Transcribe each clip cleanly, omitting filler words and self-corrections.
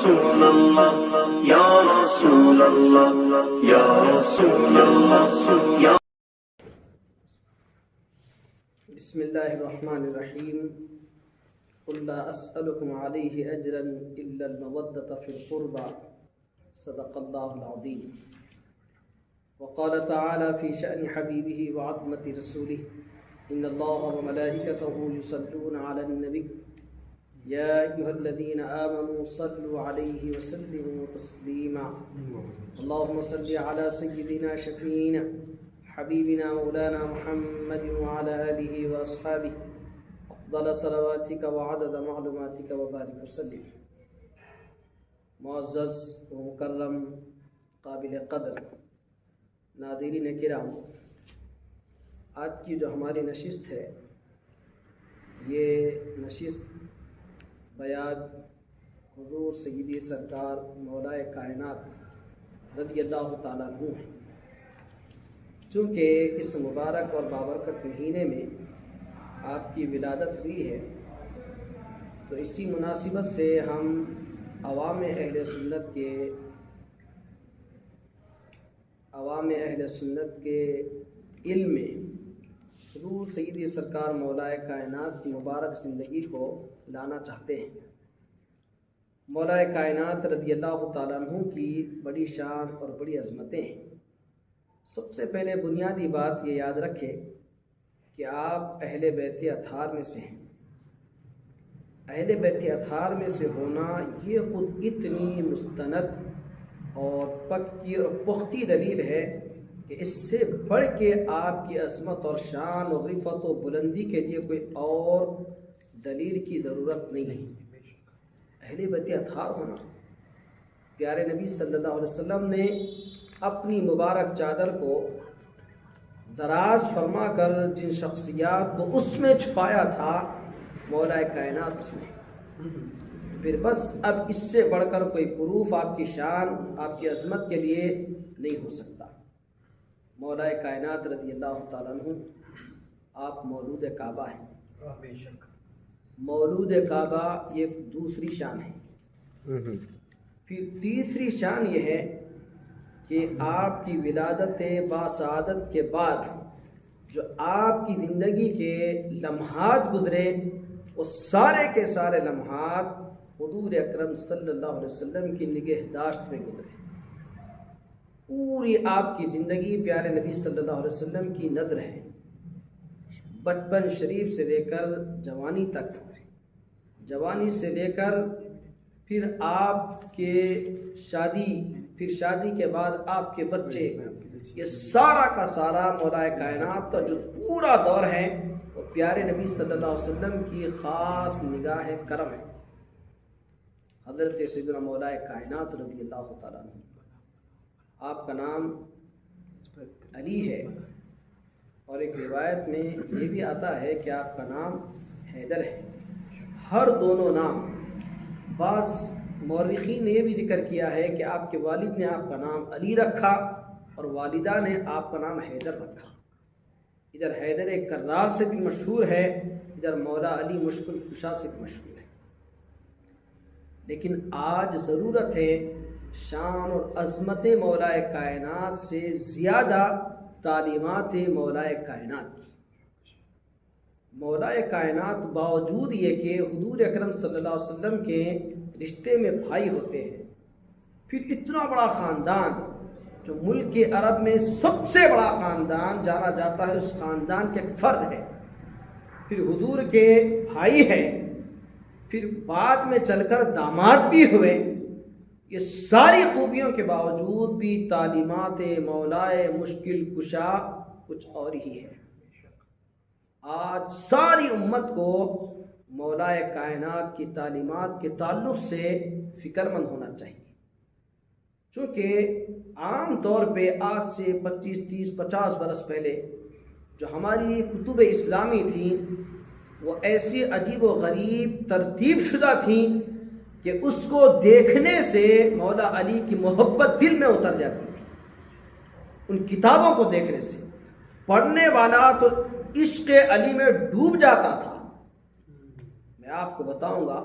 رسول اللہ یا رسول اللہ یا رسول اللہ یا بسم اللہ الرحمن الرحیم قل لا اسألكم علیہ اجرا الا المودۃ فی القربى صدق اللہ العظیم وقال تعالی فی شأن حبیبہ وعظمت رسولہ ان اللہ وملائکتہ یصلون علی النبی یا ایہا الذین آمنوا صلوا علیہ وسلموا تسلیما اللہم صل علی سیدنا شفیعنا حبیبنا مولانا محمد وعلى آلہ واصحابہ افضل صلواتک وعدد معلوماتک وبارک وسلم۔ معزز و مکرم قابل قدر ناظرین کرام، آج کی جو ہماری نشست ہے یہ نشست بیان حضور سیدی سرکار مولائے کائنات رضی اللہ تعالیٰ عنہ ہے۔ چونکہ اس مبارک اور بابرکت مہینے میں آپ کی ولادت ہوئی ہے تو اسی مناسبت سے ہم عوام اہل سنت کے علم میں حضور سیدی سرکار مولائے کائنات کی مبارک زندگی کو لانا چاہتے ہیں۔ مولائے کائنات رضی اللہ تعالیٰ عنہ کی بڑی شان اور بڑی عظمتیں ہیں۔ سب سے پہلے بنیادی بات یہ یاد رکھے کہ آپ اہل بیت اطہار میں سے ہیں۔ اہل بیت اطہار میں سے ہونا یہ خود اتنی مستند اور پکی اور پختی دلیل ہے کہ اس سے بڑھ کے آپ کی عظمت اور شان اور رفعت و بلندی کے لیے کوئی اور دلیل کی ضرورت نہیں ہے۔ اہل بیت اطہار ہونا، پیارے نبی صلی اللہ علیہ وسلم نے اپنی مبارک چادر کو دراز فرما کر جن شخصیات کو اس میں چھپایا تھا مولائے کائنات اس میں، پھر بس اب اس سے بڑھ کر کوئی پروف آپ کی شان آپ کی عظمت کے لیے نہیں ہو سکتا۔ مولائے کائنات رضی اللہ تعالیٰ عنہ آپ مولود کعبہ ہیں۔ مولود کعبہ یہ دوسری شان ہے۔ پھر تیسری شان یہ ہے کہ آپ کی ولادت باسعادت کے بعد جو آپ کی زندگی کے لمحات گزرے وہ سارے کے سارے لمحات حضور اکرم صلی اللہ علیہ وسلم کی نگہداشت میں گزرے۔ پوری آپ کی زندگی پیارے نبی صلی اللہ علیہ وسلم کی نظر ہے، بچپن شریف سے لے کر جوانی تک، جوانی سے لے کر پھر آپ کے شادی، پھر شادی کے بعد آپ کے بچے، یہ سارا کا سارا مولائے کائنات کا جو پورا دور ہے وہ پیارے نبی صلی اللہ علیہ وسلم کی خاص نگاہ کرم ہے۔ حضرت سیدنا مولائے کائنات رضی اللہ تعالیٰ عنہ، آپ کا نام علی ہے اور ایک روایت میں یہ بھی آتا ہے کہ آپ کا نام حیدر ہے۔ ہر دونوں نام، بعض مورخین نے یہ بھی ذکر کیا ہے کہ آپ کے والد نے آپ کا نام علی رکھا اور والدہ نے آپ کا نام حیدر رکھا۔ ادھر حیدر کرار سے بھی مشہور ہے، ادھر مولا علی مشکل کشا سے بھی مشہور ہے۔ لیکن آج ضرورت ہے شان اور عظمت مولائے کائنات سے زیادہ تعلیمات مولائے کائنات کی۔ مولائے کائنات باوجود یہ کہ حضور اکرم صلی اللہ علیہ وسلم کے رشتے میں بھائی ہوتے ہیں، پھر اتنا بڑا خاندان جو ملک عرب میں سب سے بڑا خاندان جانا جاتا ہے، اس خاندان کے ایک فرد ہے، پھر حضور کے بھائی ہیں، پھر بعد میں چل کر داماد بھی ہوئے، یہ ساری خوبیوں کے باوجود بھی تعلیمات مولائے مشکل کشا کچھ اور ہی ہے۔ آج ساری امت کو مولائے کائنات کی تعلیمات کے تعلق سے فکر مند ہونا چاہیے، چونکہ عام طور پہ آج سے 25 30 50 برس پہلے جو ہماری کتب اسلامی تھیں وہ ایسی عجیب و غریب ترتیب شدہ تھیں کہ اس کو دیکھنے سے مولا علی کی محبت دل میں اتر جاتی تھی۔ ان کتابوں کو دیکھنے سے پڑھنے والا تو عشق علی میں ڈوب جاتا تھا۔ میں آپ کو بتاؤں گا،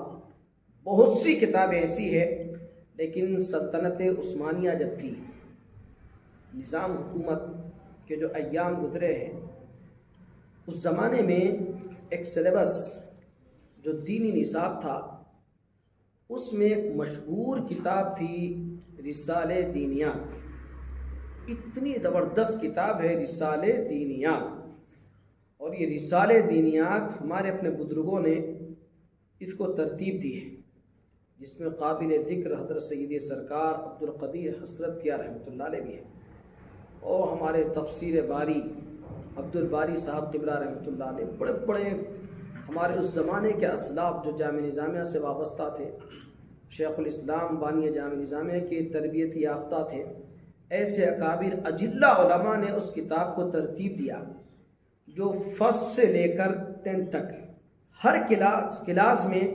بہت سی کتابیں ایسی ہے لیکن سلطنت عثمانیہ جب تھی، نظام حکومت کے جو ایام گزرے ہیں، اس زمانے میں ایک سلیبس جو دینی نصاب تھا، اس میں ایک مشہور کتاب تھی رسالہ دینیات۔ اتنی زبردست کتاب ہے رسالہ دینیات، اور یہ رسالہ دینیات ہمارے اپنے بزرگوں نے اس کو ترتیب دی ہے، جس میں قابل ذکر حضرت سید سرکار عبدالقدیر حضرت کیا رحمۃ اللہ علیہ بھی ہے، اور ہمارے تفسیر باری عبدالباری صاحب قبلہ رحمۃ اللہ علیہ، بڑے بڑے ہمارے اس زمانے کے اسلاف جو جامع نظامیہ سے وابستہ تھے، شیخ الاسلام بانی جامع نظامیہ کے تربیتی یافتہ تھے، ایسے اکابر اجلہ علماء نے اس کتاب کو ترتیب دیا، جو فرسٹ سے لے کر 10 تک ہر کلاس میں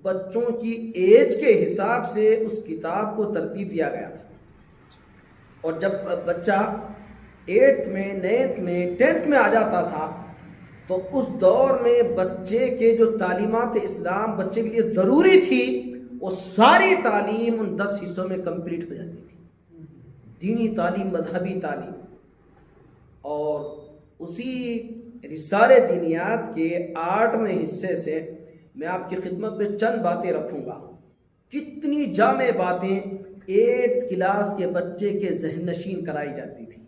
بچوں کی ایج کے حساب سے اس کتاب کو ترتیب دیا گیا تھا، اور جب بچہ 8th میں 9th میں 10th میں آ جاتا تھا تو اس دور میں بچے کے جو تعلیمات اسلام بچے کے لیے ضروری تھی، وہ ساری تعلیم ان 10 حصوں میں کمپلیٹ ہو جاتی تھی، دینی تعلیم، مذہبی تعلیم۔ اور اسی رسالہ دینیات کے 8ویں حصے سے میں آپ کی خدمت میں چند باتیں رکھوں گا۔ کتنی جامع باتیں 8th کلاس کے بچے کے ذہن نشین کرائی جاتی تھی۔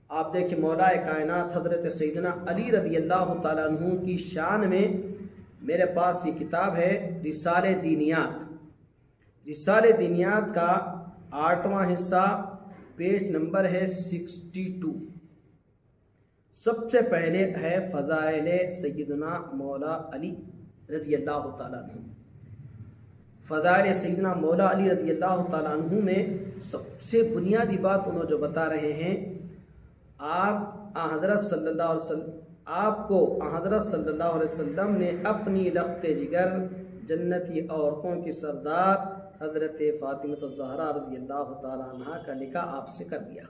آپ دیکھیں مولا کائنات حضرت سیدنا علی رضی اللہ تعالیٰ عنہ کی شان میں میرے پاس یہ کتاب ہے رسالہ دینیات۔ رسالہ دینیات کا 8واں حصہ، پیج نمبر ہے 62۔ سب سے پہلے ہے فضائل سیدنا مولا علی رضی اللہ تعالیٰ عنہ۔ فضائل سیدنا مولا علی رضی اللہ تعالیٰ عنہ میں سب سے بنیادی بات انہوں جو بتا رہے ہیں، آپ حضرت صلی اللہ علیہ وسلم، آپ کو حضرت صلی اللہ علیہ وسلم نے اپنی لخت جگر جنتی عورتوں کی سردار حضرت فاطمہ الزہرا رضی اللہ تعالیٰ عنہ کا نکاح آپ سے کر دیا۔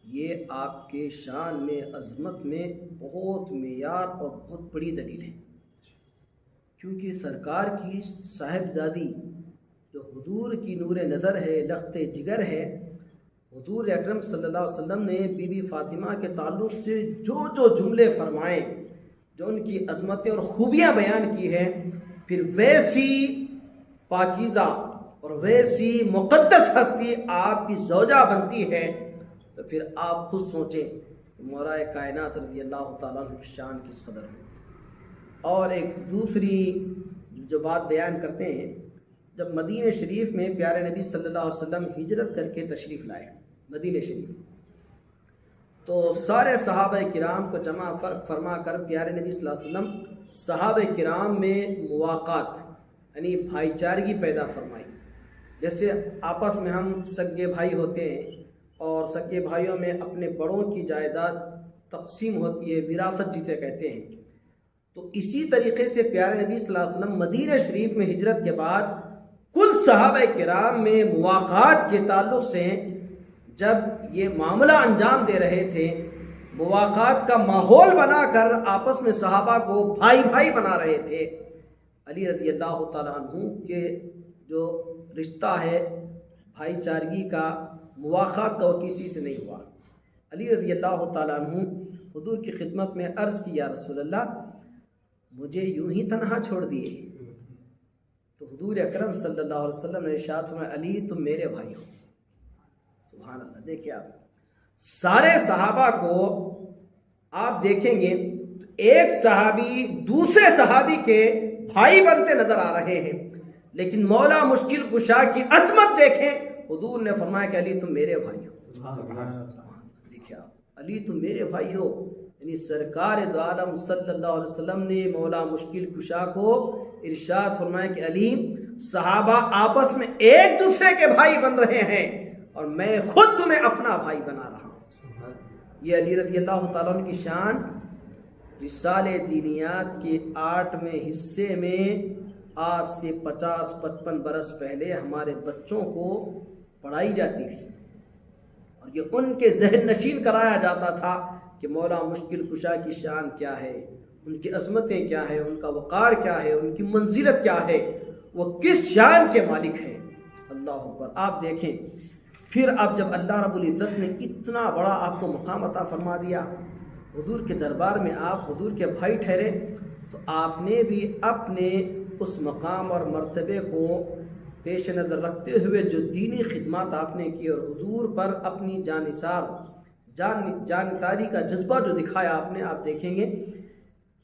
یہ آپ کے شان میں، عظمت میں بہت معیار اور بہت بڑی دلیل ہے، کیونکہ سرکار کی صاحبزادی جو حضور کی نور نظر ہے، لخت جگر ہے، حضور اکرم صلی اللہ علیہ وسلم نے بی بی فاطمہ کے تعلق سے جو جملے فرمائے، جو ان کی عظمتیں اور خوبیاں بیان کی ہیں، پھر ویسی پاکیزہ اور ویسی مقدس ہستی آپ کی زوجہ بنتی ہے، تو پھر آپ خود سوچیں کہ مولا کائنات رضی اللہ تعالیٰ عنہ کی شان کس قدر ہے۔ اور ایک دوسری جو بات بیان کرتے ہیں، جب مدینہ شریف میں پیارے نبی صلی اللہ علیہ وسلم ہجرت کر کے تشریف لائے مدینہ شریف، تو سارے صحابہ کرام کو جمع فرما کر پیارے نبی صلی اللہ علیہ وسلم صحابہ کرام میں مواقعات یعنی بھائی چارگی پیدا فرمائی۔ جیسے آپس میں ہم سگے بھائی ہوتے ہیں، اور سگے بھائیوں میں اپنے بڑوں کی جائیداد تقسیم ہوتی ہے، وراثت جسے کہتے ہیں، تو اسی طریقے سے پیارے نبی صلی اللہ علیہ وسلم مدینہ شریف میں ہجرت کے بعد کل صحابہ کرام میں مواقعات کے تعلق سے جب یہ معاملہ انجام دے رہے تھے، مواقعات کا ماحول بنا کر آپس میں صحابہ کو بھائی بھائی بنا رہے تھے، علی رضی اللہ تعالیٰ عنہ کے جو رشتہ ہے بھائی چارگی کا، مواقعات کا، وہ کسی سے نہیں ہوا۔ علی رضی اللہ تعالیٰ عنہ حضور کی خدمت میں عرض کی، یا رسول اللہ مجھے یوں ہی تنہا چھوڑ دیے، تو حضور اکرم صلی اللہ علیہ وسلم نے ارشاد فرمایا، علی تم میرے بھائی ہو۔ سبحان اللہ۔ دیکھیں آپ سارے صحابہ کو آپ دیکھیں گے تو ایک صحابی دوسرے صحابی کے بھائی بنتے نظر آ رہے ہیں، لیکن مولا مشکل کشا کی عظمت دیکھیں، حضور نے فرمایا کہ علی تم میرے بھائی ہو۔ دیکھیں آپ، علی تم میرے بھائی ہو، یعنی سرکار دو عالم صلی اللہ علیہ وسلم نے مولا مشکل کشا کو ارشاد فرمایا کہ علی صحابہ آپس میں ایک دوسرے کے بھائی بن رہے ہیں، اور میں خود تمہیں اپنا بھائی بنا رہا ہوں۔ یہ علی رضی اللہ تعالیٰ عنہ کی شان رسالہ دینیات کے 8ویں حصے میں آج سے 50-55 برس پہلے ہمارے بچوں کو پڑھائی جاتی تھی، اور یہ ان کے ذہن نشین کرایا جاتا تھا کہ مولا مشکل کشا کی شان کیا ہے، ان کی عظمتیں کیا ہے، ان کا وقار کیا ہے، ان کی منزلت کیا ہے، وہ کس شان کے مالک ہیں۔ اللہ اکبر. آپ دیکھیں پھر اب جب اللہ رب العزت نے اتنا بڑا آپ کو مقام عطا فرما دیا، حضور کے دربار میں آپ حضور کے بھائی ٹھہرے، تو آپ نے بھی اپنے اس مقام اور مرتبے کو پیش نظر رکھتے ہوئے جو دینی خدمات آپ نے کی اور حضور پر اپنی جانثاری کا جذبہ جو دکھایا آپ نے، آپ دیکھیں گے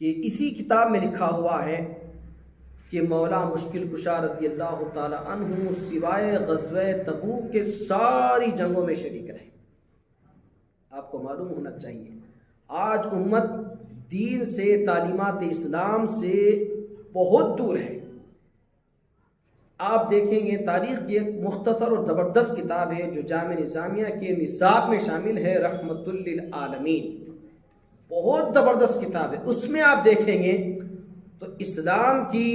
کہ اسی کتاب میں لکھا ہوا ہے کہ مولا مشکل کشا رضی اللہ تعالی عنہ سوائے غزوہ تبوک کے ساری جنگوں میں شریک رہے. آپ کو معلوم ہونا چاہیے آج امت دین سے، تعلیمات اسلام سے بہت دور ہے. آپ دیکھیں گے تاریخ کی ایک مختصر اور زبردست کتاب ہے جو جامع نظامیہ کے نصاب میں شامل ہے، رحمت للعالمین. بہت زبردست کتاب ہے. اس میں آپ دیکھیں گے تو اسلام کی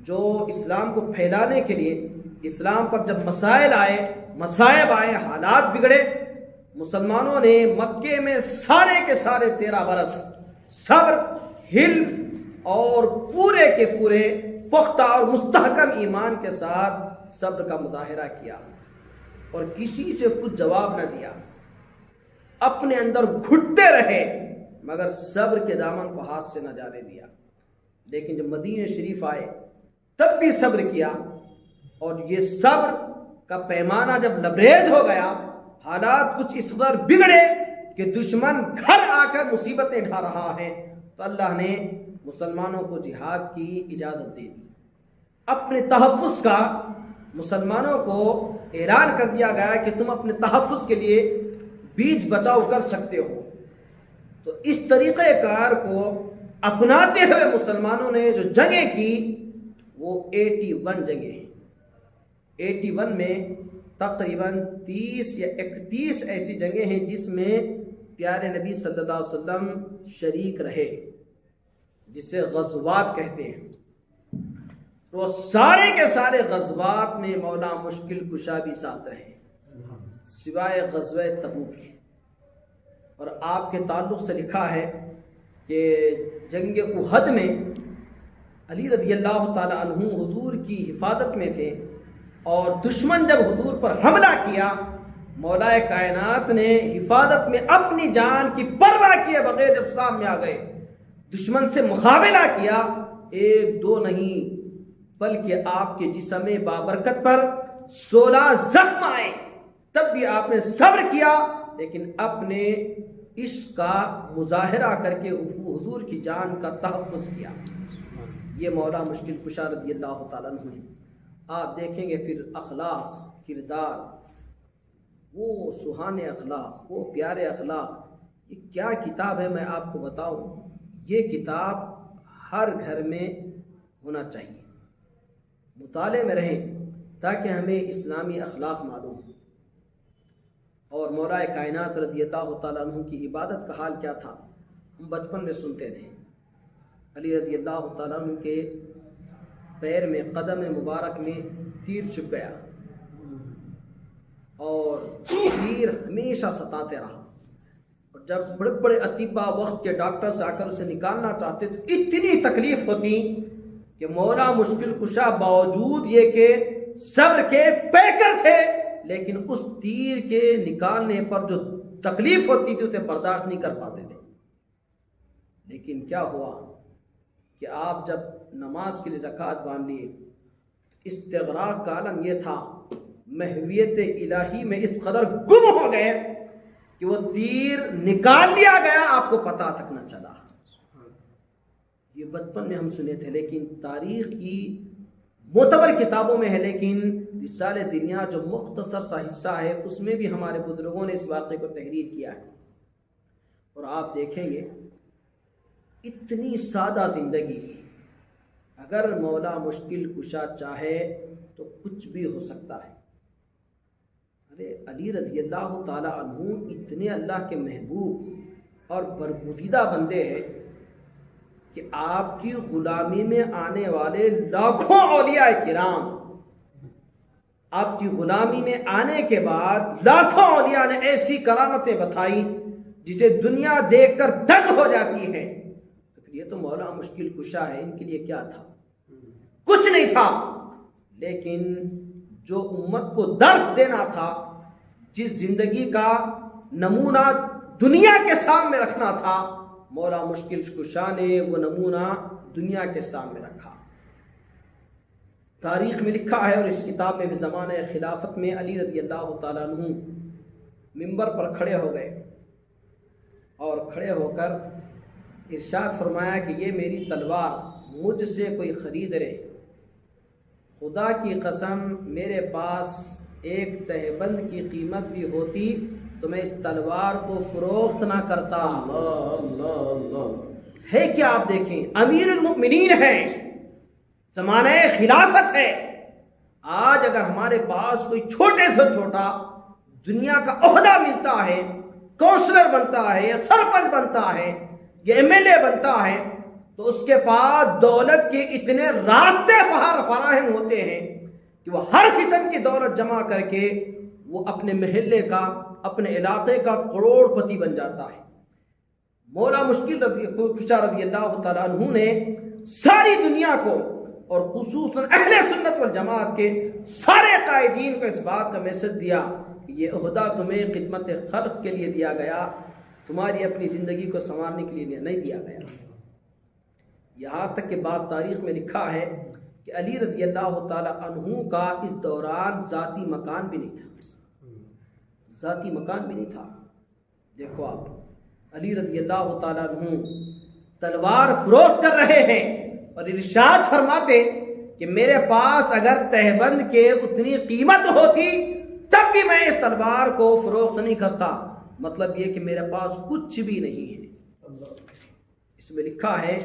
جو اسلام کو پھیلانے کے لیے اسلام پر جب مصائب آئے، حالات بگڑے، مسلمانوں نے مکے میں سارے کے سارے 13 برس صبر، حلم اور پورے کے پورے پختہ اور مستحکم ایمان کے ساتھ صبر کا مظاہرہ کیا اور کسی سے کچھ جواب نہ دیا. اپنے اندر گھٹتے رہے مگر صبر کے دامن کو ہاتھ سے نہ جانے دیا. لیکن جب مدینہ شریف آئے تب بھی صبر کیا، اور یہ صبر کا پیمانہ جب لبریز ہو گیا، حالات کچھ اس قدر بگڑے کہ دشمن گھر آ کر مصیبتیں ڈھا رہا ہے، تو اللہ نے مسلمانوں کو جہاد کی اجازت دے دی. اپنے تحفظ کا مسلمانوں کو اعلان کر دیا گیا کہ تم اپنے تحفظ کے لیے بیچ بچاؤ کر سکتے ہو. تو اس طریقہ کار کو اپناتے ہوئے مسلمانوں نے جو جنگیں کی وہ 81 جنگیں ہیں. 81 میں تقریباً 30 یا 31 ایسی جنگیں ہیں جس میں پیارے نبی صلی اللہ علیہ وسلم شریک رہے، جسے غزوات کہتے ہیں. تو سارے کے سارے غزوات میں مولا مشکل کشا بھی ساتھ رہے سوائے غزوہ تبوک کے. اور آپ کے تعلق سے لکھا ہے کہ جنگ احد میں علی رضی اللہ تعالی عنہ حضور کی حفاظت میں تھے، اور دشمن جب حضور پر حملہ کیا، مولا کائنات نے حفاظت میں اپنی جان کی پرواہ کیے بغیر جب سامنے آ گئے، دشمن سے مقابلہ کیا، 1 2 نہیں بلکہ آپ کے جسم بابرکت پر 16 زخم آئے، تب بھی آپ نے صبر کیا، لیکن اپنے عشق کا مظاہرہ کر کے حضور کی جان کا تحفظ کیا. یہ مولا مشکل کشا رضی اللہ تعالیٰ عنہ ہیں. آپ دیکھیں گے پھر اخلاق، کردار، وہ سہانے اخلاق، وہ پیارے اخلاق. یہ کیا کتاب ہے میں آپ کو بتاؤں. یہ کتاب ہر گھر میں ہونا چاہیے، مطالعے میں رہیں تاکہ ہمیں اسلامی اخلاق معلوم ہو. اور مولا کائنات رضی اللہ تعالیٰ عنہ کی عبادت کا حال کیا تھا ہم بچپن میں سنتے تھے. علی رضی اللہ تعالیٰ عنہ کے پیر میں، قدم مبارک میں تیر چبھ گیا اور تیر ہمیشہ ستاتے رہا. اور جب بڑے بڑے اطباء وقت کے ڈاکٹرز آ کر اسے نکالنا چاہتے تو اتنی تکلیف ہوتی کہ مولا مشکل کشا باوجود یہ کہ صبر کے پیکر تھے، لیکن اس تیر کے نکالنے پر جو تکلیف ہوتی تھی اسے برداشت نہیں کر پاتے تھے. لیکن کیا ہوا کہ آپ جب نماز کے لیے رکعت باندھ لیے، استغراق کا عالم یہ تھا، محویت الہی میں اس قدر گم ہو گئے کہ وہ تیر نکال لیا گیا، آپ کو پتہ تک نہ چلا. یہ بچپن میں ہم سنے تھے، لیکن تاریخ کی معتبر کتابوں میں ہے. لیکن رسالہ دنیا جو مختصر سا حصہ ہے اس میں بھی ہمارے بزرگوں نے اس واقعے کو تحریر کیا ہے. اور آپ دیکھیں گے اتنی سادہ زندگی، اگر مولا مشکل کشا چاہے تو کچھ بھی ہو سکتا ہے. ارے علی رضی اللہ تعالی عنہ اتنے اللہ کے محبوب اور برگزیدہ بندے ہیں کہ آپ کی غلامی میں آنے والے لاکھوں اولیاء کرام، آپ کی غلامی میں آنے کے بعد لاکھوں اولیاء نے ایسی کرامتیں بتائی جسے دنیا دیکھ کر دنگ ہو جاتی ہے. تو پھر یہ تو مولا مشکل کشا ہے، ان کے لیے کیا تھا؟ کچھ نہیں تھا. لیکن جو امت کو درس دینا تھا، جس زندگی کا نمونہ دنیا کے سامنے رکھنا تھا، مولا مشکل کشا نے وہ نمونہ دنیا کے سامنے رکھا۔ تاریخ میں لکھا ہے اور اس کتاب میں بھی زمانہ خلافت میں علی رضی اللہ تعالیٰ عنہ منبر پر کھڑے ہو گئے اور کھڑے ہو کر ارشاد فرمایا کہ یہ میری تلوار مجھ سے کوئی خرید لے، خدا کی قسم میرے پاس ایک تہبند کی قیمت بھی ہوتی تو میں اس تلوار کو فروخت نہ کرتا۔ ہے کیا آپ دیکھیں، امیر المؤمنین ہیں، زمانہ خلافت ہے، آج اگر ہمارے پاس کوئی چھوٹے سے چھوٹا دنیا کا عہدہ ملتا ہے، کونسلر بنتا ہے یا سرپنچ بنتا ہے یا ایم ایل اے بنتا ہے، تو اس کے پاس دولت کے اتنے راستے فراہم ہوتے ہیں کہ وہ ہر قسم کی دولت جمع کر کے وہ اپنے محلے کا، اپنے علاقے کا کروڑ پتی بن جاتا ہے۔ مولا مشکل کشا رضی اللہ تعالیٰ عنہ نے ساری دنیا کو اور خصوصاً اہل سنت والجماعت کے سارے قائدین کو اس بات کا میسج دیا کہ یہ عہدہ تمہیں خدمت خلق کے لیے دیا گیا، تمہاری اپنی زندگی کو سنوارنے کے لیے نہیں دیا گیا۔ یہاں تک کہ بعض تاریخ میں لکھا ہے کہ علی رضی اللہ تعالیٰ عنہ کا اس دوران ذاتی مکان بھی نہیں تھا، ذاتی مکان بھی نہیں تھا۔ دیکھو آپ، علی رضی اللہ تعالیٰ عنہ تلوار فروخت کر رہے ہیں اور ارشاد فرماتے کہ میرے پاس اگر تہبند کے اتنی قیمت ہوتی تب بھی میں اس تلوار کو فروخت نہیں کرتا۔ مطلب یہ کہ میرے پاس کچھ بھی نہیں ہے۔ اس میں لکھا ہے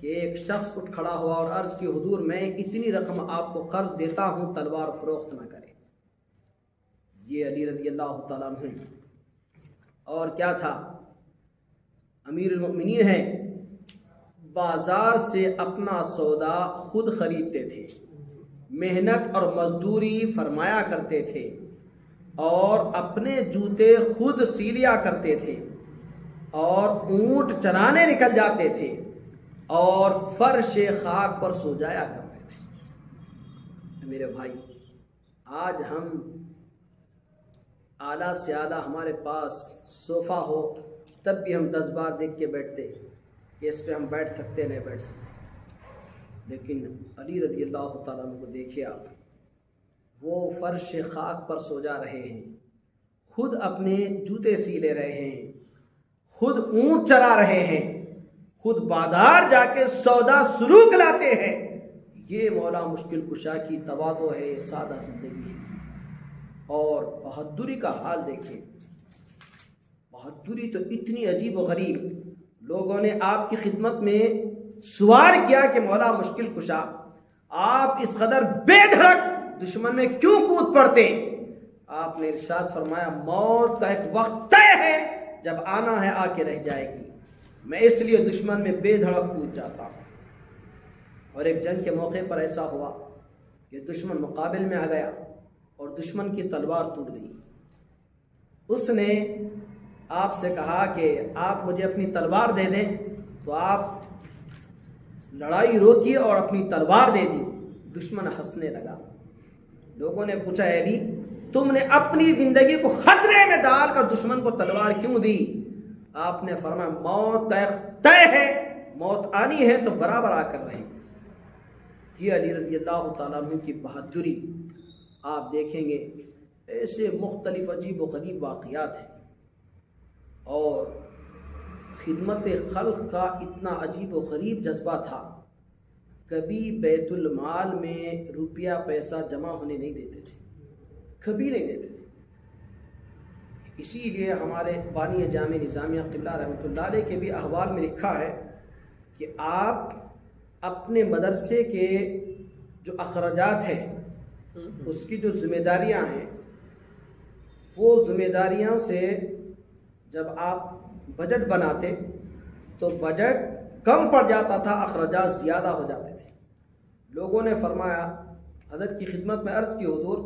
کہ ایک شخص اٹھ کھڑا ہوا اور عرض کی حضور میں اتنی رقم آپ کو قرض دیتا ہوں، تلوار فروخت نہ کرے۔ یہ علی رضی اللہ تعالیٰ عنہ اور کیا تھا، امیر المؤمنین ہیں، بازار سے اپنا سودا خود خریدتے تھے، محنت اور مزدوری فرمایا کرتے تھے اور اپنے جوتے خود سیلیا کرتے تھے اور اونٹ چرانے نکل جاتے تھے اور فرش خاک پر سو جایا کرتے تھے۔ میرے بھائی، آج ہم اعلیٰ سے اعلیٰ ہمارے پاس صوفہ ہو تب بھی ہم 10 بار دیکھ کے بیٹھتے کہ اس پہ ہم بیٹھ سکتے نہیں بیٹھ سکتے، لیکن علی رضی اللہ تعالیٰ عنہ کو دیکھیے آپ، وہ فرش خاک پر سو جا رہے ہیں، خود اپنے جوتے سی لے رہے ہیں، خود اونٹ چرا رہے ہیں، خود بازار جا کے سودا سلوک لاتے ہیں۔ یہ مولا مشکل کشا کی تواضع ہے، سادہ زندگی ہے۔ اور بہادری کا حال دیکھیں، بہادری تو اتنی عجیب و غریب، لوگوں نے آپ کی خدمت میں سوال کیا کہ مولا مشکل کشا آپ اس قدر بے دھڑک دشمن میں کیوں کود پڑتے؟ آپ نے ارشاد فرمایا موت کا ایک وقت طے ہے، جب آنا ہے آ کے رہ جائے گی، میں اس لیے دشمن میں بے دھڑک کود جاتا ہوں۔ اور ایک جنگ کے موقع پر ایسا ہوا کہ دشمن مقابل میں آ گیا اور دشمن کی تلوار ٹوٹ گئی۔ اس نے آپ سے کہا کہ آپ مجھے اپنی تلوار دے دیں، تو آپ لڑائی روکی اور اپنی تلوار دے دی۔ دشمن ہنسنے لگا۔ لوگوں نے پوچھا علی تم نے اپنی زندگی کو خطرے میں ڈال کر دشمن کو تلوار کیوں دی؟ آپ نے فرمایا موت طے ہے، موت آنی ہے تو برابر آ کر رہے۔ یہ علی رضی اللہ تعالیٰ عنہ کی بہادری آپ دیکھیں گے، ایسے مختلف عجیب و غریب واقعات ہیں۔ اور خدمت خلق کا اتنا عجیب و غریب جذبہ تھا، کبھی بیت المال میں روپیہ پیسہ جمع ہونے نہیں دیتے تھے، کبھی نہیں دیتے تھے۔ اسی لیے ہمارے بانی جامع نظامیہ قبلہ رحمۃ اللہ علیہ کے بھی احوال میں لکھا ہے کہ آپ اپنے مدرسے کے جو اخراجات ہیں، اس کی جو ذمہ داریاں ہیں، وہ ذمہ داریاں سے جب آپ بجٹ بناتے تو بجٹ کم پڑ جاتا تھا، اخراجات زیادہ ہو جاتے تھے۔ لوگوں نے فرمایا، حضرت کی خدمت میں عرض کی حضور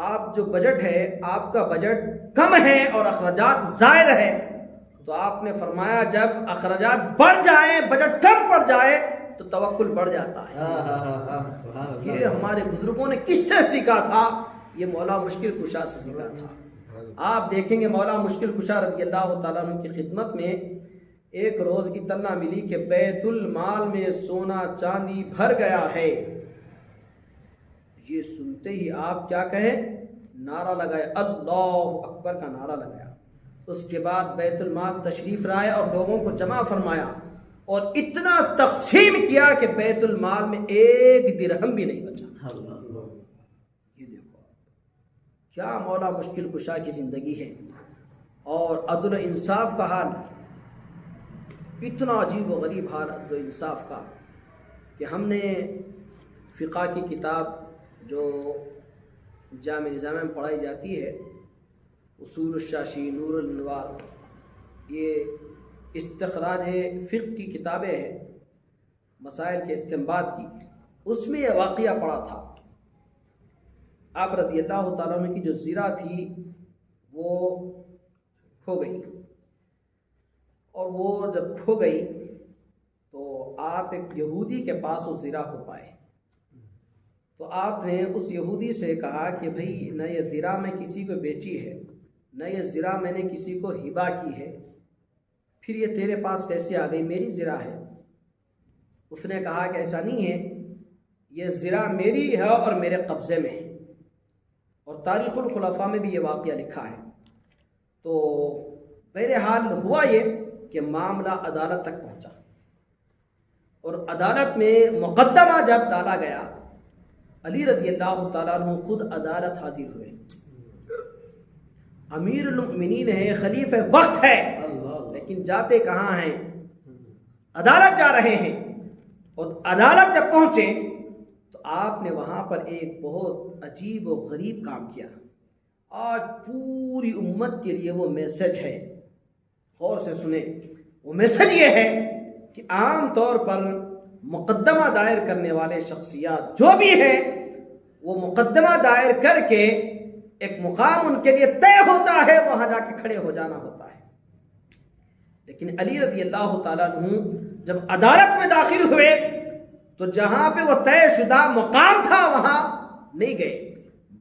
آپ جو بجٹ ہے، آپ کا بجٹ کم ہے اور اخراجات زائد ہے، تو آپ نے فرمایا جب اخراجات بڑھ جائیں، بجٹ کم پڑ جائے تو توکل بڑھ جاتا ہے۔ یہ ہمارے بزرگوں نے کس سے سیکھا تھا؟ یہ مولا مشکل کشا سے سیکھا تھا۔ آپ دیکھیں گے مولا مشکل کشا رضی اللہ تعالیٰ عنہ کی خدمت میں ایک روز اطلاع ملی کہ بیت المال میں سونا چاندی بھر گیا ہے۔ یہ سنتے ہی آپ کیا کہیں؟ نعرہ لگائے، اللہ اکبر کا نعرہ لگایا۔ اس کے بعد بیت المال تشریف لائے اور لوگوں کو جمع فرمایا اور اتنا تقسیم کیا کہ بیت المال میں ایک درہم بھی نہیں بچا۔ یہ دیکھو کیا مولا مشکل کشا کی زندگی ہے، اور عدل و انصاف کا حال اتنا عجیب و غریب حال عدل و انصاف کا کہ ہم نے فقہ کی کتاب جو جامع نظام میں پڑھائی جاتی ہے، اصول الشاشی، نور الانوار، یہ استخراج فقہ کی کتابیں ہیں مسائل کے استنباط کی، اس میں یہ واقعہ پڑا تھا۔ آپ رضی اللہ تعالیٰ عنہ کی جو زرہ تھی وہ کھو گئی، اور وہ جب کھو گئی تو آپ ایک یہودی کے پاس اس زرہ کو پائے، تو آپ نے اس یہودی سے کہا کہ بھئی نہ یہ زرہ میں کسی کو بیچی ہے، نہ یہ زرہ میں نے کسی کو ہبہ کی ہے، پھر یہ تیرے پاس کیسے آ گئی؟ میری زرہ ہے۔ اس نے کہا کہ ایسا نہیں ہے، یہ زرہ میری ہے اور میرے قبضے میں ہے، اور تاریخ الخلفاء میں بھی یہ واقعہ لکھا ہے۔ تو بہرحال ہوا یہ کہ معاملہ عدالت تک پہنچا، اور عدالت میں مقدمہ جب ڈالا گیا، علی رضی اللہ تعالیٰ عنہ خود عدالت حاضر ہوئے۔ امیر المؤمنین ہے، خلیفہ وقت ہے، لیکن جاتے کہاں ہیں؟ عدالت جا رہے ہیں۔ اور عدالت جب پہنچے تو آپ نے وہاں پر ایک بہت عجیب و غریب کام کیا۔ آج پوری امت کے لیے وہ میسج ہے، غور سے سنیں۔ وہ میسج یہ ہے کہ عام طور پر مقدمہ دائر کرنے والے شخصیات جو بھی ہیں، وہ مقدمہ دائر کر کے ایک مقام ان کے لیے طے ہوتا ہے، وہاں جا کے کھڑے ہو جانا ہوتا ہے۔ لیکن علی رضی اللہ تعالیٰ عنہ جب عدالت میں داخل ہوئے تو جہاں پہ وہ طے شدہ مقام تھا وہاں نہیں گئے،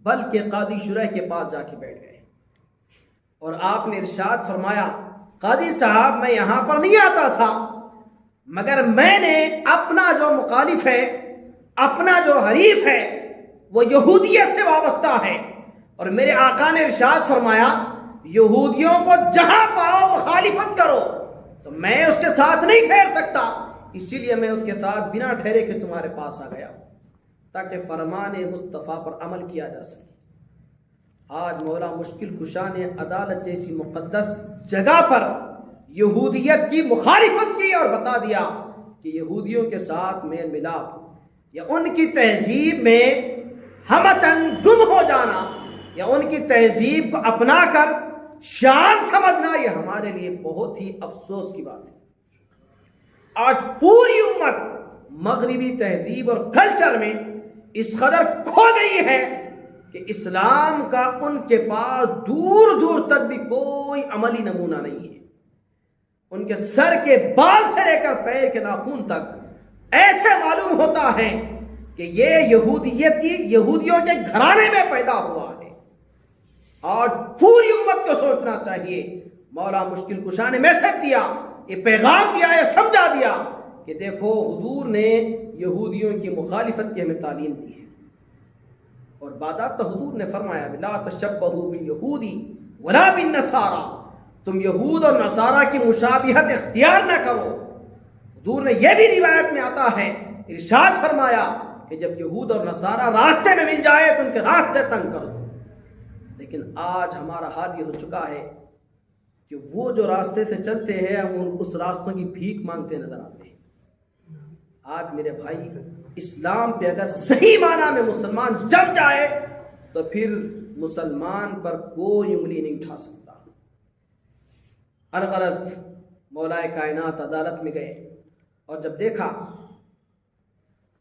بلکہ قاضی شرح کے پاس جا کے بیٹھ گئے، اور آپ نے ارشاد فرمایا، قاضی صاحب میں یہاں پر نہیں آتا تھا، مگر میں نے اپنا جو مخالف ہے، اپنا جو حریف ہے، وہ یہودیت سے وابستہ ہے، اور میرے آقا نے ارشاد فرمایا یہودیوں کو جہاں پاؤ مخالفت کرو، تو میں اس کے ساتھ نہیں ٹھہر سکتا، اسی لیے میں اس کے ساتھ بنا ٹھہرے کہ تمہارے پاس آ گیا ہوں، تاکہ فرمان مصطفیٰ پر عمل کیا جا سکے۔ آج مولا مشکل کشا نے عدالت جیسی مقدس جگہ پر یہودیت کی مخالفت کی اور بتا دیا کہ یہودیوں کے ساتھ میل ملاپ یا ان کی تہذیب میں ہمتن گم ہو جانا یا ان کی تہذیب کو اپنا کر شان سمجھنا، یہ ہمارے لیے بہت ہی افسوس کی بات ہے۔ آج پوری امت مغربی تہذیب اور کلچر میں اس قدر کھو گئی ہے کہ اسلام کا ان کے پاس دور دور تک بھی کوئی عملی نمونہ نہیں ہے۔ ان کے سر کے بال سے لے کر پیر کے ناخن تک ایسے معلوم ہوتا ہے کہ یہ یہودیوں کے گھرانے میں پیدا ہوا ہے۔ آج پوری امت کو سوچنا چاہیے۔ مولا مشکل کشا نے میسج دیا، یہ پیغام دیا، یہ سمجھا دیا کہ دیکھو حضور نے یہودیوں کی مخالفت کی ہمیں تعلیم دی ہے، اور بعد حضور نے فرمایا لا تشبہوا بالیہودی ولا بالنصارى، تم یہود اور نصارہ کی مشابہت اختیار نہ کرو۔ حضور نے یہ بھی روایت میں آتا ہے، ارشاد فرمایا کہ جب یہود اور نصارہ راستے میں مل جائے تو ان کے راستے تنگ کر دو۔ لیکن آج ہمارا حال یہ ہو چکا ہے کہ وہ جو راستے سے چلتے ہیں ہم اس راستوں کی بھیک مانگتے نظر آتے ہیں۔ آج میرے بھائی، اسلام پہ اگر صحیح معنی میں مسلمان جم جائے تو پھر مسلمان پر کوئی انگلی نہیں اٹھا سکتا۔ الغرض مولا کائنات عدالت میں گئے، اور جب دیکھا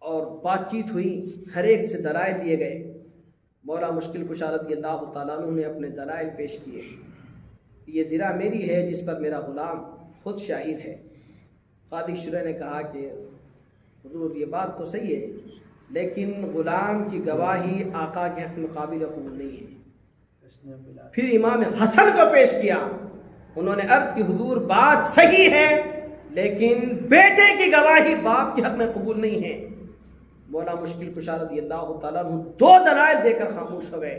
اور بات چیت ہوئی، ہر ایک سے دلائل لیے گئے۔ مولا مشکل کشا رضی اللہ تعالیٰ عنہ نے اپنے دلائل پیش کیے۔ یہ زرہ میری ہے جس پر میرا غلام خود شاہد ہے۔ قاضی شرح نے کہا کہ حضور یہ بات تو صحیح ہے، لیکن غلام کی گواہی آقا کے حق میں قابل قبول نہیں ہے۔ پھر امام حسن کو پیش کیا، انہوں نے عرض کی حضور بات صحیح ہے لیکن بیٹے کی گواہی باپ کے حق میں قبول نہیں ہے۔ مولا مشکل کشا رضی اللہ تعالیٰ عنہ 2 دلائل دے کر خاموش ہو گئے،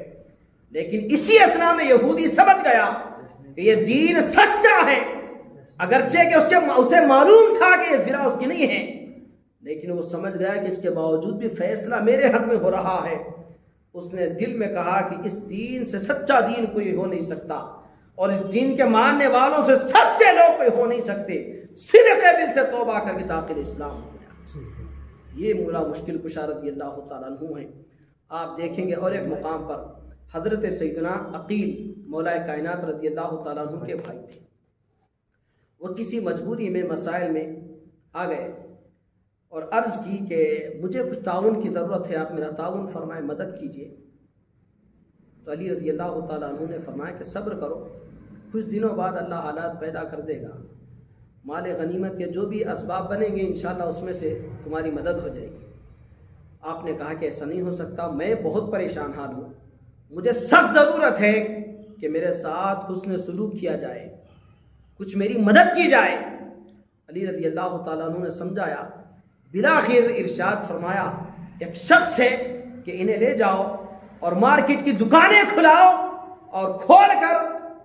لیکن اسی اثنا میں یہودی سمجھ گیا کہ یہ دین سچا ہے، اگرچہ کہ اسے معلوم تھا کہ یہ زرا اس کی نہیں ہے، لیکن وہ سمجھ گیا کہ اس کے باوجود بھی فیصلہ میرے حق میں ہو رہا ہے۔ اس نے دل میں کہا کہ اس دین سے سچا دین کوئی ہو نہیں سکتا، اور اس دین کے ماننے والوں سے سچے لوگ کوئی ہو نہیں سکتے، صدق دل سے توبہ کر کے داخل اسلام ہو گیا۔ یہ مولا مشکل کشا رضی اللہ تعالیٰ عنہ ہیں۔ آپ دیکھیں گے اور ایک مقام پر حضرت سیدنا عقیل مولا کائنات رضی اللہ تعالیٰ عنہ کے بھائی تھے، وہ کسی مجبوری میں مسائل میں آ گئے اور عرض کی کہ مجھے کچھ تعاون کی ضرورت ہے، آپ میرا تعاون فرمائیں، مدد کیجئے۔ تو علی رضی اللہ تعالیٰ عنہ نے فرمایا کہ صبر کرو، کچھ دنوں بعد اللہ حالات پیدا کر دے گا، مال غنیمت کے جو بھی اسباب بنیں گے انشاءاللہ اس میں سے تمہاری مدد ہو جائے گی۔ آپ نے کہا کہ ایسا نہیں ہو سکتا، میں بہت پریشان حال ہوں، مجھے سخت ضرورت ہے کہ میرے ساتھ حسن سلوک کیا جائے، کچھ میری مدد کی جائے۔ علی رضی اللہ تعالیٰ عنہ نے سمجھایا، بلاخر ارشاد فرمایا ایک شخص ہے کہ انہیں لے جاؤ اور مارکیٹ کی دکانیں کھلاؤ اور کھول کر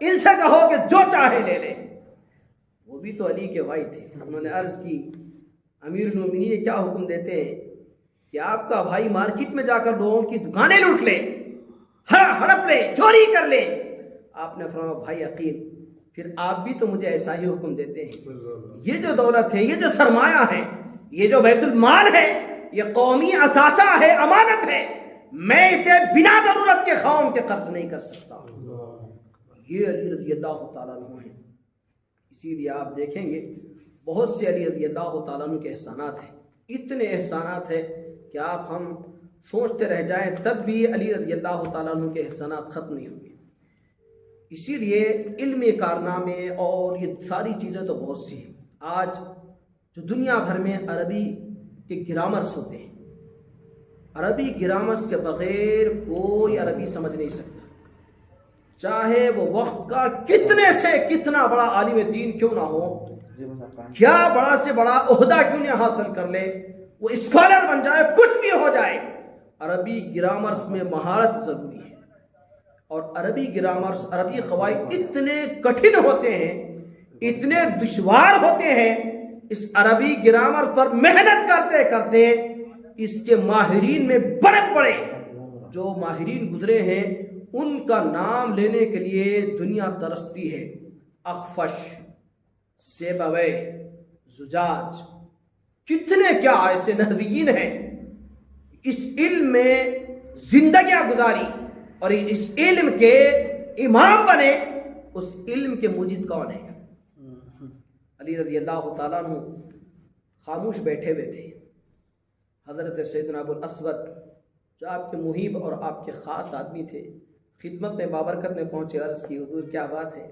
ان سے کہو کہ جو چاہے لے لے۔ وہ بھی تو علی کے بھائی تھے، انہوں نے عرض کی امیر المومنین کیا حکم دیتے ہیں کہ آپ کا بھائی مارکیٹ میں جا کر لوگوں کی دکانیں لوٹ لے، ہڑپ لے، چوری کر لے؟ آپ نے فرمایا بھائی عقیل پھر آپ بھی تو مجھے ایسا ہی حکم دیتے ہیں، یہ جو دولت ہے، یہ جو سرمایہ ہے، یہ جو بیت المال ہے، یہ قومی اثاثہ ہے، امانت ہے، میں اسے بنا ضرورت کے خواہوں کے خرچ نہیں کر سکتا۔ یہ علی رضی اللہ تعالیٰ عنہ ہیں۔ اسی لیے آپ دیکھیں گے بہت سے علی رضی اللہ تعالیٰ عنہ کے احسانات ہیں، اتنے احسانات ہیں کہ آپ ہم سوچتے رہ جائیں تب بھی علی رضی اللہ تعالیٰ عنہ کے احسانات ختم نہیں ہوں گے۔ اسی لیے علمی کارنامے اور یہ ساری چیزیں تو بہت سی ہیں۔ آج جو دنیا بھر میں عربی کے گرامرس ہوتے ہیں، عربی گرامرس کے بغیر کوئی عربی سمجھ نہیں سکتا، چاہے وہ وقت کا کتنے سے کتنا بڑا عالم دین کیوں نہ ہو، کیا بڑا سے بڑا عہدہ کیوں نہ حاصل کر لے، وہ اسکالر بن جائے، کچھ بھی ہو جائے، عربی گرامرس میں مہارت ضروری ہے۔ اور عربی گرامرس، عربی قواعد اتنے کٹھن ہوتے ہیں، اتنے دشوار ہوتے ہیں، اس عربی گرامر پر محنت کرتے کرتے اس کے ماہرین میں بڑے بڑے جو ماہرین گزرے ہیں ان کا نام لینے کے لیے دنیا ترستی ہے۔ اخفش، سیبویہ، زجاج، کتنے کیا ایسے نحویین ہیں، اس علم میں زندگیاں گزاری اور اس علم کے امام بنے۔ اس علم کے موجد کون ہے؟ علی رضی اللہ تعالیٰ عنہ خاموش بیٹھے ہوئے تھے۔ حضرت سیدنا ابو الاسود جو آپ کے محب اور آپ کے خاص آدمی تھے، خدمت میں بابرکت میں پہنچے، عرض کی حضور کیا بات ہے؟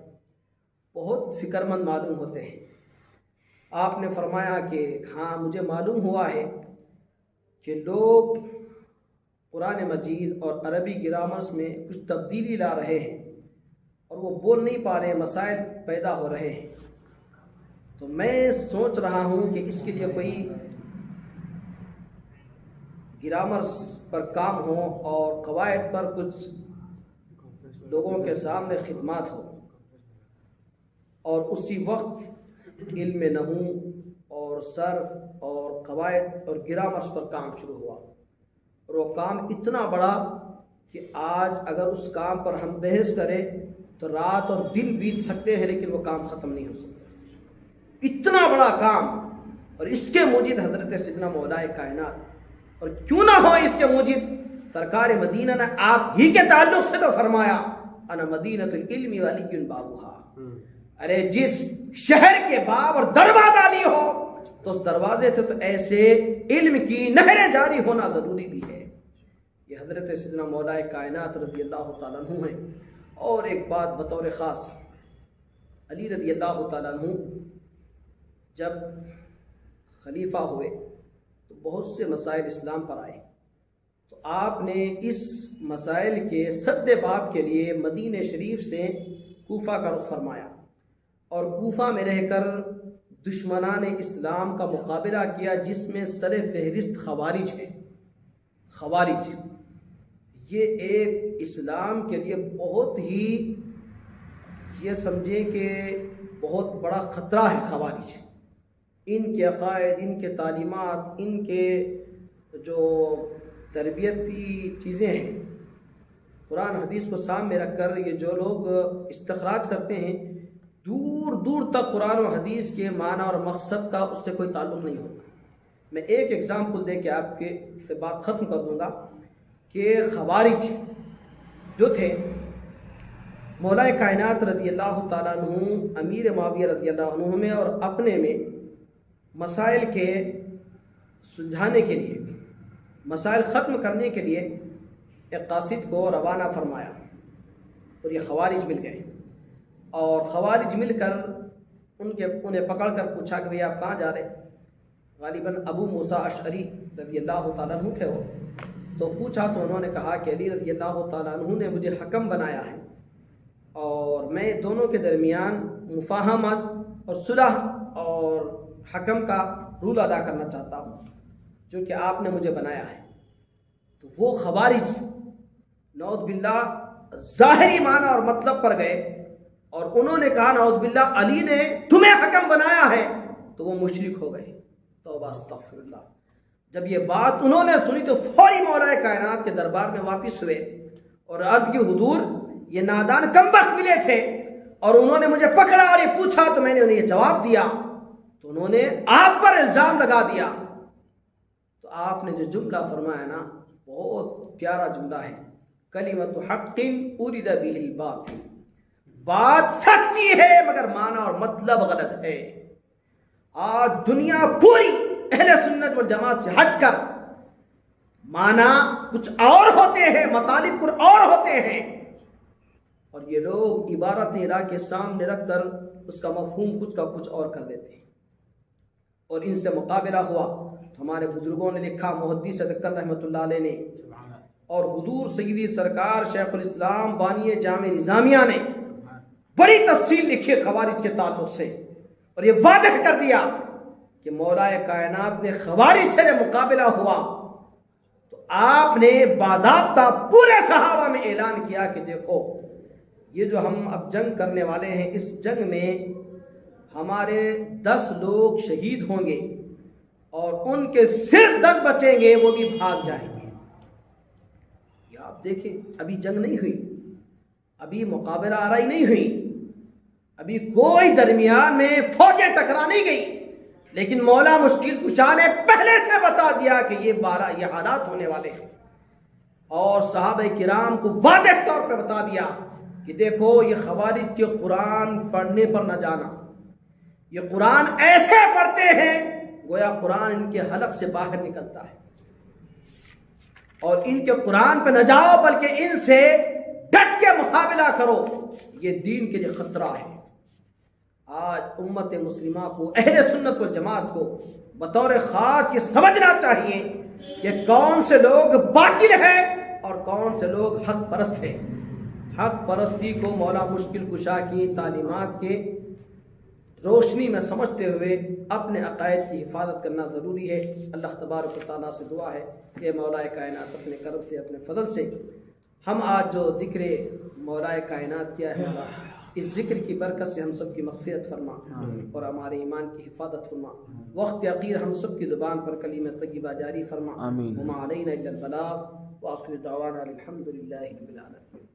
بہت فکر مند معلوم ہوتے ہیں۔ آپ نے فرمایا کہ ہاں مجھے معلوم ہوا ہے کہ لوگ قرآن مجید اور عربی گرامرس میں کچھ تبدیلی لا رہے ہیں اور وہ بول نہیں پا رہے، مسائل پیدا ہو رہے ہیں، تو میں سوچ رہا ہوں کہ اس کے لیے کوئی گرامرس پر کام ہو اور قواعد پر کچھ لوگوں کے سامنے خدمات ہو، اور اسی وقت علم نحو اور صرف اور قواعد اور گرامرس پر کام شروع ہوا، اور وہ کام اتنا بڑا کہ آج اگر اس کام پر ہم بحث کریں تو رات اور دن بیت سکتے ہیں لیکن وہ کام ختم نہیں ہو سکتا، اتنا بڑا کام۔ اور اس کے موجد حضرت سیدنا مولا کائنات، اور کیوں نہ ہو اس کے موجد سرکار مدینہ نے آپ ہی کے تعلق سے تو فرمایا انا مدینۃ العلم وعلی بابھا، ارے جس شہر کے باب اور دروازہ علی ہو تو اس دروازے سے تو ایسے علم کی نہریں جاری ہونا ضروری بھی ہے۔ یہ حضرت سیدنا مولا کائنات رضی اللہ تعالیٰ عنہ ہیں۔ اور ایک بات بطور خاص، علی رضی اللہ تعالیٰ عنہ جب خلیفہ ہوئے تو بہت سے مسائل اسلام پر آئے، تو آپ نے اس مسائل کے سد باب کے لیے مدینہ شریف سے کوفہ کا رخ فرمایا، اور کوفہ میں رہ کر دشمنان اسلام کا مقابلہ کیا، جس میں سر فہرست خوارج ہے۔ خوارج یہ ایک اسلام کے لیے بہت ہی، یہ سمجھیں کہ بہت بڑا خطرہ ہے خوارج۔ ان کے عقائد، ان کے تعلیمات، ان کے جو تربیتی چیزیں ہیں، قرآن حدیث کو سامنے رکھ کر یہ جو لوگ استخراج کرتے ہیں، دور دور تک قرآن و حدیث کے معنی اور مقصد کا اس سے کوئی تعلق نہیں ہوتا۔ میں ایک ایگزامپل دے کے آپ کے سے بات ختم کر دوں گا کہ خوارج جو تھے، مولا کائنات رضی اللہ تعالیٰ عنہ، امیر معاویہ رضی اللہ عنہ میں اور اپنے میں مسائل کے سلجھانے کے لیے، مسائل ختم کرنے کے لیے ایک قاصد کو روانہ فرمایا، اور یہ خوارج مل گئے، اور خوارج مل کر انہیں پکڑ کر پوچھا کہ بھئی آپ کہاں جا رہے؟ غالباً ابو موسیٰ اشعری رضی اللہ تعالیٰ عنہ تھے وہ، تو پوچھا تو انہوں نے کہا کہ علی رضی اللہ تعالیٰ عنہ نے مجھے حکم بنایا ہے، اور میں دونوں کے درمیان مفاہمت اور صلح اور حکم کا رول ادا کرنا چاہتا ہوں، جو کہ آپ نے مجھے بنایا ہے۔ تو وہ خوارج نعوذ باللہ ظاہری معنی اور مطلب پر گئے، اور انہوں نے کہا نعوذ باللہ علی نے تمہیں حکم بنایا ہے، تو وہ مشرک ہو گئے۔ توبہ استغفر اللہ۔ جب یہ بات انہوں نے سنی تو فوری مولا کائنات کے دربار میں واپس ہوئے اور عرض کی حضور یہ نادان کمبخت ملے تھے، اور انہوں نے مجھے پکڑا اور یہ پوچھا تو میں نے انہیں یہ جواب دیا، تو انہوں نے آپ پر الزام لگا دیا۔ تو آپ نے جو جملہ فرمایا نا، بہت پیارا جملہ ہے، کلمۃ حق ارید بہ الباطل، بات سچی ہے مگر معنی اور مطلب غلط ہے۔ آج دنیا پوری اہل سنت والجماعت سے ہٹ کر معنی کچھ اور ہوتے ہیں، مطالب کچھ اور ہوتے ہیں، اور یہ لوگ عبارتیں راہ کے سامنے رکھ کر اس کا مفہوم کچھ کا کچھ اور کر دیتے ہیں۔ اور ان سے مقابلہ ہوا تو ہمارے بزرگوں نے لکھا، محدث ذکر رحمۃ اللہ علیہ نے اور حضور سیدی سرکار شیخ الاسلام بانی جامع نظامیہ نے بڑی تفصیل لکھی خوارج کے تعلق سے، اور یہ واضح کر دیا کہ مولا کائنات نے خوارج سے مقابلہ ہوا تو آپ نے باضابطہ پورے صحابہ میں اعلان کیا کہ دیکھو یہ جو ہم اب جنگ کرنے والے ہیں، اس جنگ میں ہمارے 10 لوگ شہید ہوں گے، اور ان کے صرف 10 بچیں گے، وہ بھی بھاگ جائیں گے۔ یہ آپ دیکھیں، ابھی جنگ نہیں ہوئی، ابھی مقابلہ آرائی نہیں ہوئی، ابھی کوئی درمیان میں فوجیں ٹکرا نہیں گئی، لیکن مولا مشکل کشا نے پہلے سے بتا دیا کہ یہ حالات ہونے والے ہیں، اور صحابہ کرام کو واضح طور پہ بتا دیا کہ دیکھو یہ خوارج کے قرآن پڑھنے پر نہ جانا، یہ قرآن ایسے پڑھتے ہیں گویا قرآن ان کے حلق سے باہر نکلتا ہے، اور ان کے قرآن پہ نہ جاؤ بلکہ ان سے ڈٹ کے مقابلہ کرو، یہ دین کے لیے خطرہ ہے۔ آج امت مسلمہ کو، اہل سنت والجماعت کو بطور خاص یہ سمجھنا چاہیے کہ کون سے لوگ باطل ہیں اور کون سے لوگ حق پرست ہیں۔ حق پرستی کو مولا مشکل کشا کی تعلیمات کے روشنی میں سمجھتے ہوئے اپنے عقائد کی حفاظت کرنا ضروری ہے۔ اللہ تبارک و تعالیٰ سے دعا ہے کہ مولا کائنات اپنے کرم سے، اپنے فضل سے ہم آج جو ذکر مولا کائنات کیا ہے، اس ذکر کی برکت سے ہم سب کی مغفرت فرما اور ہمارے ایمان کی حفاظت فرما۔ وقت اخیر ہم سب کی زبان پر کلمہ طیبہ جاری فرما۔ وما علینا الا البلاغ، وآخر دعوانا الحمد للہ رب العالمین۔